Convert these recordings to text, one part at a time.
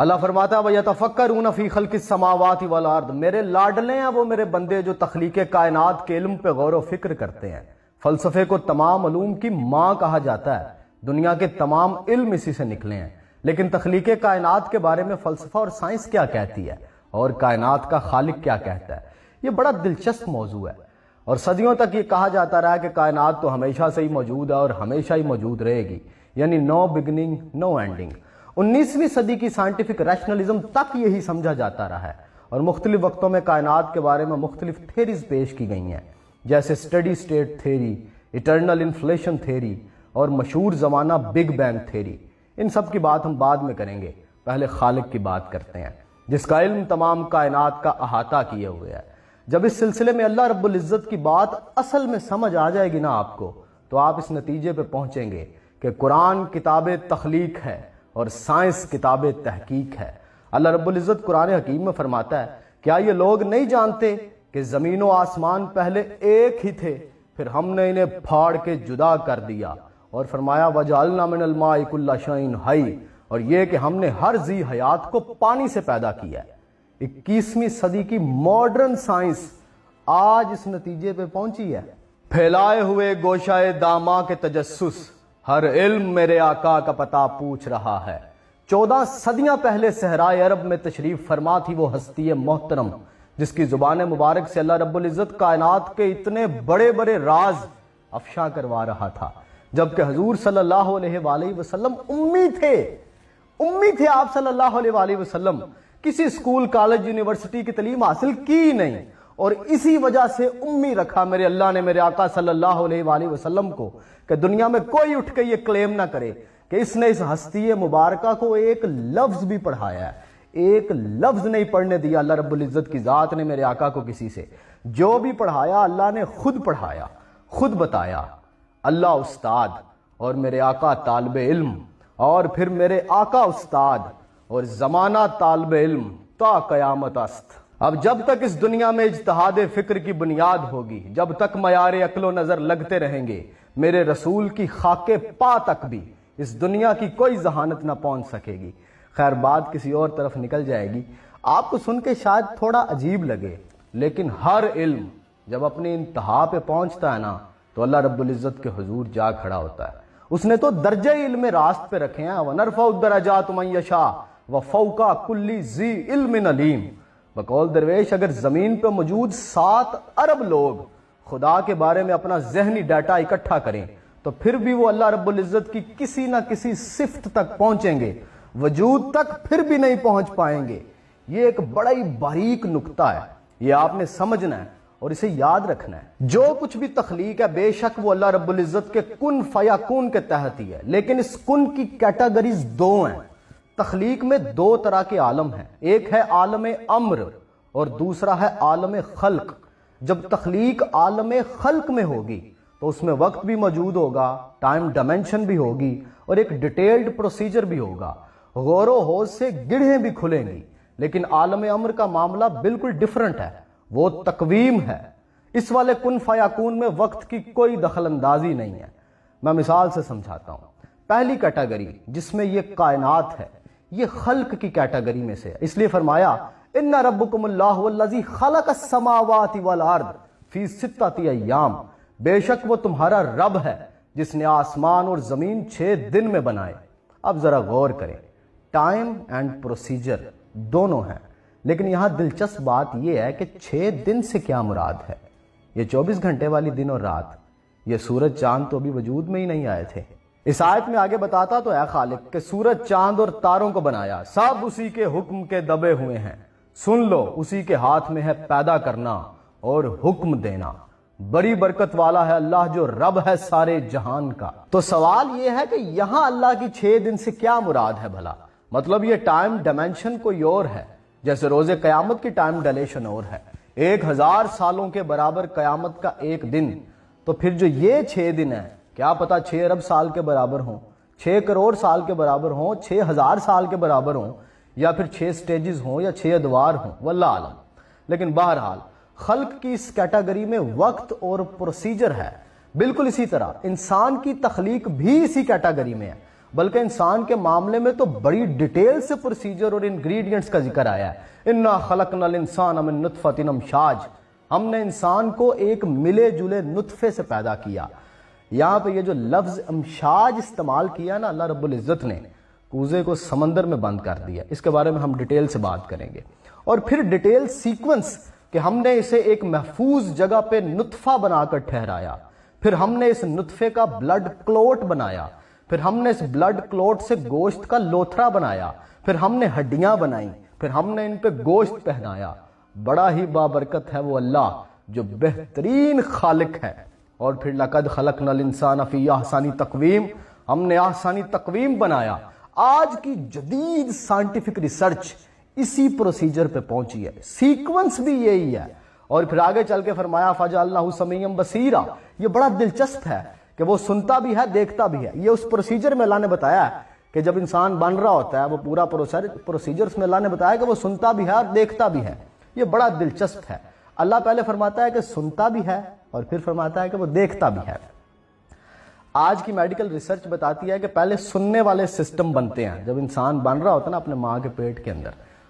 اللہ فرماتا ہے وَيَتَفَكَّرُونَ فِي خَلْقِ السَّمَاوَاتِ وَالْأَرْضِ، میرے لاڈلے ہیں وہ میرے بندے جو تخلیق کائنات کے علم پہ غور و فکر کرتے ہیں۔ فلسفے کو تمام علوم کی ماں کہا جاتا ہے، دنیا کے تمام علم اسی سے نکلے ہیں، لیکن تخلیق کائنات کے بارے میں فلسفہ اور سائنس کیا کہتی ہے اور کائنات کا خالق کیا کہتا ہے، یہ بڑا دلچسپ موضوع ہے۔ اور صدیوں تک یہ کہا جاتا رہا کہ کائنات تو ہمیشہ سے ہی موجود ہے اور ہمیشہ ہی موجود رہے گی، یعنی نو بگننگ نو اینڈنگ۔ 19ویں صدی کی سائنٹیفک ریشنلزم تک یہی سمجھا جاتا رہا ہے، اور مختلف وقتوں میں کائنات کے بارے میں مختلف تھیریز پیش کی گئی ہیں، جیسے steady state theory, eternal inflation theory اور مشہور زمانہ بگ بینگ تھیری۔ ان سب کی بات ہم بعد میں کریں گے، پہلے خالق کی بات کرتے ہیں جس کا علم تمام کائنات کا احاطہ کیے ہوئے ہے۔ جب اس سلسلے میں اللہ رب العزت کی بات اصل میں سمجھ آ جائے گی نا آپ کو، تو آپ اس نتیجے پہ پہنچیں گے کہ قرآن کتاب تخلیق ہے اور سائنس کتاب تحقیق ہے۔ اللہ رب العزت قرآن حکیم میں فرماتا ہے، کیا یہ لوگ نہیں جانتے کہ زمین و آسمان پہلے ایک ہی تھے، پھر ہم نے انہیں پھاڑ کے جدا کر دیا، اور فرمایا وَجَعَلْنَا مِنَ الْمَاءِ كُلَّ شَيْءٍ حَيٍّ، اور یہ کہ ہم نے ہر ذی حیات کو پانی سے پیدا کیا ہے۔ 21ویں صدی کی ماڈرن سائنس آج اس نتیجے پہ پہنچی ہے۔ پھیلائے ہوئے گوشائے داما کے تجسس، ہر علم میرے آقا کا پتہ پوچھ رہا ہے۔ 14 صدیاں پہلے صحرائے عرب میں تشریف فرما تھی وہ ہستی محترم جس کی زبان مبارک سے اللہ رب العزت کائنات کے اتنے بڑے بڑے راز افشا کروا رہا تھا، جبکہ حضور صلی اللہ علیہ وآلہ وسلم امی تھے آپ صلی اللہ علیہ وآلہ وسلم، کسی اسکول کالج یونیورسٹی کی تعلیم حاصل کی نہیں، اور اسی وجہ سے امی رکھا میرے اللہ نے میرے آقا صلی اللہ علیہ وآلہ وسلم کو، کہ دنیا میں کوئی اٹھ کے یہ کلیم نہ کرے کہ اس نے اس ہستی مبارکہ کو ایک لفظ بھی پڑھایا ہے۔ ایک لفظ نہیں پڑھنے دیا اللہ رب العزت کی ذات نے میرے آقا کو کسی سے، جو بھی پڑھایا اللہ نے خود پڑھایا، خود بتایا۔ اللہ استاد اور میرے آقا طالب علم، اور پھر میرے آقا استاد اور زمانہ طالب علم تا قیامت است۔ اب جب تک اس دنیا میں اجتہاد فکر کی بنیاد ہوگی، جب تک معیار عقل و نظر لگتے رہیں گے، میرے رسول کی خاک پا تک بھی اس دنیا کی کوئی ذہانت نہ پہنچ سکے گی۔ خیر بات کسی اور طرف نکل جائے گی، آپ کو سن کے شاید تھوڑا عجیب لگے، لیکن ہر علم جب اپنی انتہا پہ پہنچتا ہے نا تو اللہ رب العزت کے حضور جا کھڑا ہوتا ہے۔ اس نے تو درجہ علم راست پہ رکھے ہیں، وَنَرْفَعُ الدَّرَجَاتُ مَن يَشَاءُ وَفَوْقَ كُلِّ ذِي عِلْمٍ عَلِيمٍ۔ بقول درویش اگر زمین پہ موجود 7 ارب لوگ خدا کے بارے میں اپنا ذہنی ڈیٹا اکٹھا کریں تو پھر بھی وہ اللہ رب العزت کی کسی نہ کسی صفت تک پہنچیں گے، وجود تک پھر بھی نہیں پہنچ پائیں گے۔ یہ ایک بڑا ہی باریک نکتہ ہے، یہ آپ نے سمجھنا ہے اور اسے یاد رکھنا ہے۔ جو کچھ بھی تخلیق ہے بے شک وہ اللہ رب العزت کے کن فیکون کے تحت ہی ہے، لیکن اس کن کی کیٹیگریز 2 ہیں۔ تخلیق میں 2 طرح کے عالم ہیں، ایک ہے عالم امر اور دوسرا ہے عالم خلق۔ جب تخلیق عالم خلق میں ہوگی تو اس میں وقت بھی موجود ہوگا، ٹائم ڈائمینشن بھی ہوگی اور ایک ڈیٹیلڈ پروسیجر بھی ہوگا، غور و خوض سے گڑھیں بھی کھلیں گی۔ لیکن عالم امر کا معاملہ بالکل ڈیفرنٹ ہے، وہ تقویم ہے۔ اس والے کن فیکون میں وقت کی کوئی دخل اندازی نہیں ہے۔ میں مثال سے سمجھاتا ہوں۔ پہلی کیٹیگری جس میں یہ کائنات ہے، یہ خلق کی کیٹیگری میں سے ہے، اس لیے فرمایا ان ربکم اللہ الذی خلق السماوات والارض فی 6 ایام، بے شک وہ تمہارا رب ہے جس نے آسمان اور زمین 6 دن میں بنائے۔ اب ذرا غور کریں، ٹائم اینڈ پروسیجر دونوں ہیں، لیکن یہاں دلچسپ بات یہ ہے کہ 6 دن سے کیا مراد ہے؟ یہ 24 گھنٹے والی دن اور رات، یہ سورج چاند تو ابھی وجود میں ہی نہیں آئے تھے۔ اس آیت میں آگے بتاتا تو ہے خالق کہ سورج چاند اور تاروں کو بنایا، سب اسی کے حکم کے دبے ہوئے ہیں، سن لو اسی کے ہاتھ میں ہے پیدا کرنا اور حکم دینا، بڑی برکت والا ہے اللہ جو رب ہے سارے جہان کا۔ تو سوال یہ ہے کہ یہاں اللہ کی 6 دن سے کیا مراد ہے بھلا؟ مطلب یہ ٹائم ڈائمینشن کوئی اور ہے، جیسے روز قیامت کی ٹائم ڈیلیشن اور ہے، 1000 سالوں کے برابر قیامت کا ایک دن، تو پھر جو یہ 6 دن ہے کیا پتا 6 ارب سال کے برابر ہوں، 6 کروڑ سال کے برابر ہوں، 6000 سال کے برابر ہوں، یا پھر 6 سٹیجز ہوں یا 6 ادوار ہوں، واللہ عالم۔ لیکن بہرحال خلق کی اس کیٹیگری میں وقت اور پروسیجر ہے، بالکل اسی طرح انسان کی تخلیق بھی اسی کیٹیگری میں ہے، بلکہ انسان کے معاملے میں تو بڑی ڈیٹیل سے پروسیجر اور انگریڈینٹس کا ذکر آیا ہے۔ انا خلقنا الانسان من نطفۃ امشاج، ہم نے انسان کو ایک ملے جلے نطفے سے پیدا کیا۔ یہاں پہ یہ جو لفظ امشاج استعمال کیا نا اللہ رب العزت نے، کوزے کو سمندر میں بند کر دیا، اس کے بارے میں ہم ڈیٹیل سے بات کریں گے، اور پھر ڈیٹیل سیکوینس کہ ہم نے اسے ایک محفوظ جگہ پہ نطفہ بنا کر ٹھہرایا، پھر ہم نے اس نطفے کا بلڈ کلوٹ بنایا، پھر ہم نے اس بلڈ کلوٹ سے گوشت کا لوتھرا بنایا، پھر ہم نے ہڈیاں بنائیں، پھر ہم نے ان پہ گوشت پہنایا۔ بڑا ہی بابرکت ہے وہ اللہ جو بہترین خالق ہے۔ اور پھر لقد خلقنا الانسان فی احسن تقویم، ہم نے احسن تقویم بنایا۔ آج کی جدید سائنٹیفک ریسرچ اسی پروسیجر پہ پہنچی ہے، سیکوینس بھی یہی ہے۔ اور پھر آگے چل کے فرمایا فجعلناہ سمیعا بصیرا، یہ بڑا دلچسپ ہے کہ وہ سنتا بھی ہے دیکھتا بھی ہے۔ یہ اس پروسیجر میں اللہ نے بتایا ہے کہ جب انسان بن رہا ہوتا ہے وہ پورا پروسیجرز میں اللہ نے بتایا کہ وہ سنتا بھی ہے اور دیکھتا بھی ہے۔ یہ بڑا دلچسپ ہے، اللہ پہلے فرماتا ہے کہ سنتا بھی ہے اور پھر فرماتا ہے کہ وہ دیکھتا بھی ہے۔ آج کی میڈیکل ریسرچ بتاتی ہے کہ پہلے سننے والے سسٹم بنتے ہیں، جب انسان بن رہا ہوتا ہے نا اپنے ماں کے پیٹ کے اندر،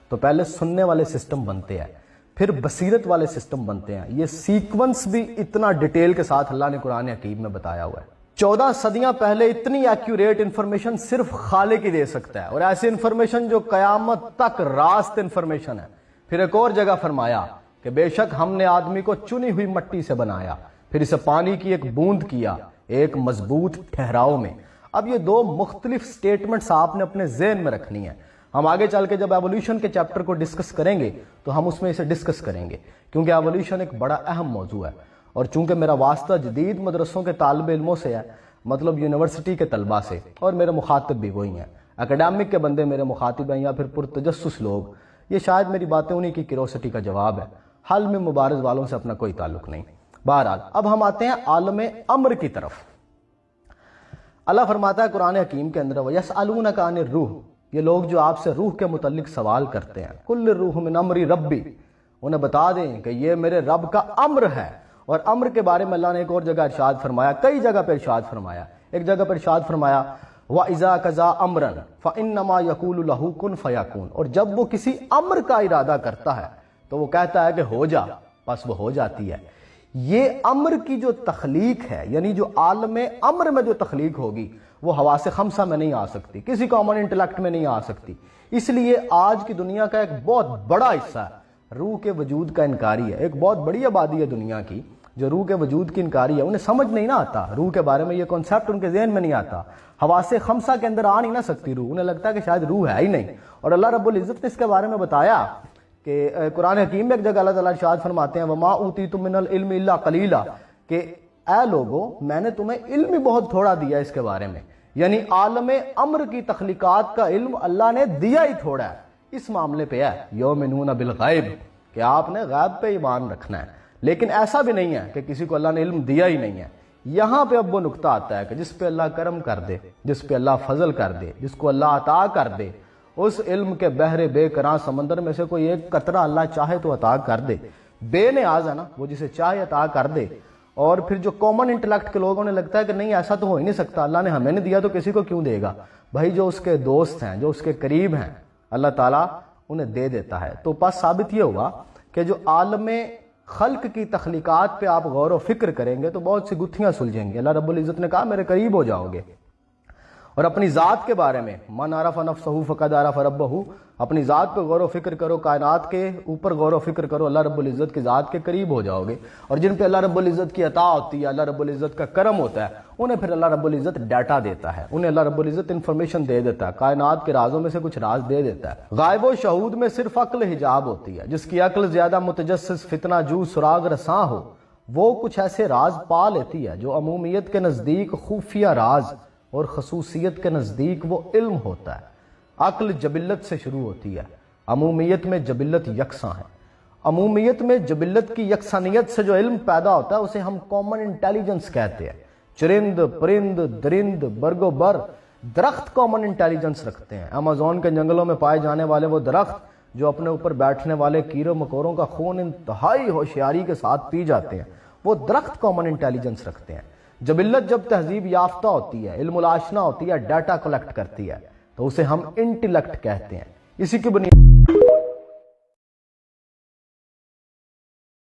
تو پہلے سننے والے سسٹم بنتے ہیں، پھر بصیرت والے سسٹم بنتے ہیں۔ یہ سیکونس بھی اتنا ڈیٹیل کے ساتھ اللہ نے قرآن حکیم میں بتایا ہوا ہے۔ 14 صدیاں پہلے اتنی ایکوریٹ انفارمیشن صرف خالق ہی دے سکتا ہے، اور ایسی انفارمیشن جو قیامت تک راست انفارمیشن ہے۔ پھر ایک اور جگہ فرمایا کہ بے شک ہم نے آدمی کو چنی ہوئی مٹی سے بنایا، پھر اسے پانی کی ایک بوند کیا ایک مضبوط ٹھہراؤ میں۔ اب یہ دو مختلف سٹیٹمنٹس آپ نے اپنے ذہن میں رکھنی ہیں۔ ہم آگے چل کے جب ایولیوشن کے چیپٹر کو ڈسکس کریں گے تو ہم اس میں اسے ڈسکس کریں گے، کیونکہ ایولیوشن ایک بڑا اہم موضوع ہے۔ اور چونکہ میرا واسطہ جدید مدرسوں کے طالب علموں سے ہے، مطلب یونیورسٹی کے طلباء سے، اور میرے مخاطب بھی وہی ہیں، اکیڈیمک کے بندے میرے مخاطب ہیں یا پھر پرتجسس لوگ، یہ شاید میری باتیں انہی کی کیوریوسٹی کا جواب ہے، حل میں مبارز والوں سے اپنا کوئی تعلق نہیں۔ بہرحال اب ہم آتے ہیں عالم امر کی طرف۔ اللہ فرماتا ہے قرآن حکیم کے اندر وَيَسْأَلُونَكَ عَنِ الرُّوحِ، یہ لوگ جو آپ سے روح کے متعلق سوال کرتے ہیں، کل الروح من امر ربی، انہیں بتا دیں کہ یہ میرے رب کا امر ہے۔ اور امر کے بارے میں اللہ نے ایک اور جگہ ارشاد فرمایا، کئی جگہ پہ ارشاد فرمایا۔ ایک جگہ پہ ارشاد فرمایا وَإِذَا قَضَىٰ أَمْرًا فَإِنَّمَا يَقُولُ لَهُ كُن فَيَكُونُ، اور جب وہ کسی امر کا ارادہ کرتا ہے تو وہ کہتا ہے کہ ہو جا، بس وہ ہو جاتی ہے۔ یہ امر کی جو تخلیق ہے، یعنی جو عالم امر میں جو تخلیق ہوگی وہ حواس خمسہ میں نہیں آ سکتی، کسی کامن انٹلیکٹ میں نہیں آ سکتی۔ اس لیے آج کی دنیا کا ایک بہت بڑا حصہ روح کے وجود کا انکاری ہے۔ ایک بہت بڑی آبادی ہے دنیا کی جو روح کے وجود کی انکاری ہے، انہیں سمجھ نہیں نہ آتا روح کے بارے میں، یہ کانسیپٹ ان کے ذہن میں نہیں آتا، حواس خمسہ کے اندر آ نہیں نہ سکتی روح، انہیں لگتا ہے کہ شاید روح ہے ہی نہیں۔ اور اللہ رب العزت نے اس کے بارے میں بتایا کہ قرآن حکیم میں ایک جگہ اللہ تعالیٰ ارشاد فرماتے ہیں وَمَا أُوتِيتُم مِّنَ الْعِلْمِ إِلَّا قَلِيلًا، کہ اے لوگو میں نے تمہیں علم ہی بہت تھوڑا دیا اس کے بارے میں، یعنی عالم امر کی تخلیقات کا علم اللہ نے دیا ہی تھوڑا ہے۔ اس معاملے پہ ہے یؤمنون بالغیب، کہ آپ نے غیب پہ ایمان رکھنا ہے، لیکن ایسا بھی نہیں ہے کہ کسی کو اللہ نے علم دیا ہی نہیں ہے۔ یہاں پہ اب وہ نقطہ آتا ہے کہ جس پہ اللہ کرم کر دے، جس پہ اللہ فضل کر دے، جس کو اللہ عطا کر دے، اس علم کے بحر بے کراں سمندر میں سے کوئی ایک قطرہ اللہ چاہے تو عطا کر دے۔ بے نیاز ہے نا، وہ جسے چاہے عطا کر دے۔ اور پھر جو کامن انٹلیکٹ کے لوگوں نے لگتا ہے کہ نہیں ایسا تو ہو ہی نہیں سکتا، اللہ نے ہمیں نہیں دیا تو کسی کو کیوں دے گا؟ بھائی جو اس کے دوست ہیں، جو اس کے قریب ہیں، اللہ تعالیٰ انہیں دے دیتا ہے۔ تو بس ثابت یہ ہوا کہ جو عالم خلق کی تخلیقات پہ آپ غور و فکر کریں گے تو بہت سی گتھیاں سلجھیں گی۔ اللہ رب العزت نے کہا میرے قریب ہو جاؤ گے۔ اور اپنی ذات کے بارے میں من عرف نفسہ فقد عرف ربہ، اپنی ذات پہ غور و فکر کرو، کائنات کے اوپر غور و فکر کرو، اللہ رب العزت کی ذات کے قریب ہو جاؤ گے۔ اور جن پہ اللہ رب العزت کی عطا ہوتی ہے، اللہ رب العزت کا کرم ہوتا ہے، انہیں پھر اللہ رب العزت ڈیٹا دیتا ہے، انہیں اللہ رب العزت انفارمیشن دے دیتا ہے، کائنات کے رازوں میں سے کچھ راز دے دیتا ہے۔ غائب و شہود میں صرف عقل حجاب ہوتی ہے، جس کی عقل زیادہ متجسس فتنہ جو سراغ رساں ہو وہ کچھ ایسے راز پا لیتی ہے جو عمومیت کے نزدیک خفیہ راز اور خصوصیت کے نزدیک وہ علم ہوتا ہے۔ عقل جبلت سے شروع ہوتی ہے، عمومیت میں جبلت یکساں ہے۔ عمومیت میں جبلت کی یکسانیت سے جو علم پیدا ہوتا ہے اسے ہم کامن انٹیلیجنس کہتے ہیں۔ چرند، پرند، درند، برگ و بر، درخت کامن انٹیلیجنس رکھتے ہیں۔ امازون کے جنگلوں میں پائے جانے والے وہ درخت جو اپنے اوپر بیٹھنے والے کیڑوں مکوڑوں کا خون انتہائی ہوشیاری کے ساتھ پی جاتے ہیں، وہ درخت کامن انٹیلیجنس رکھتے ہیں۔ جبلت جب تہذیب یافتہ ہوتی ہے، علم الاشنا ہوتی ہے، ڈیٹا کلیکٹ کرتی ہے، تو اسے ہم انٹیلیکٹ کہتے ہیں۔ اسی کی بنیاد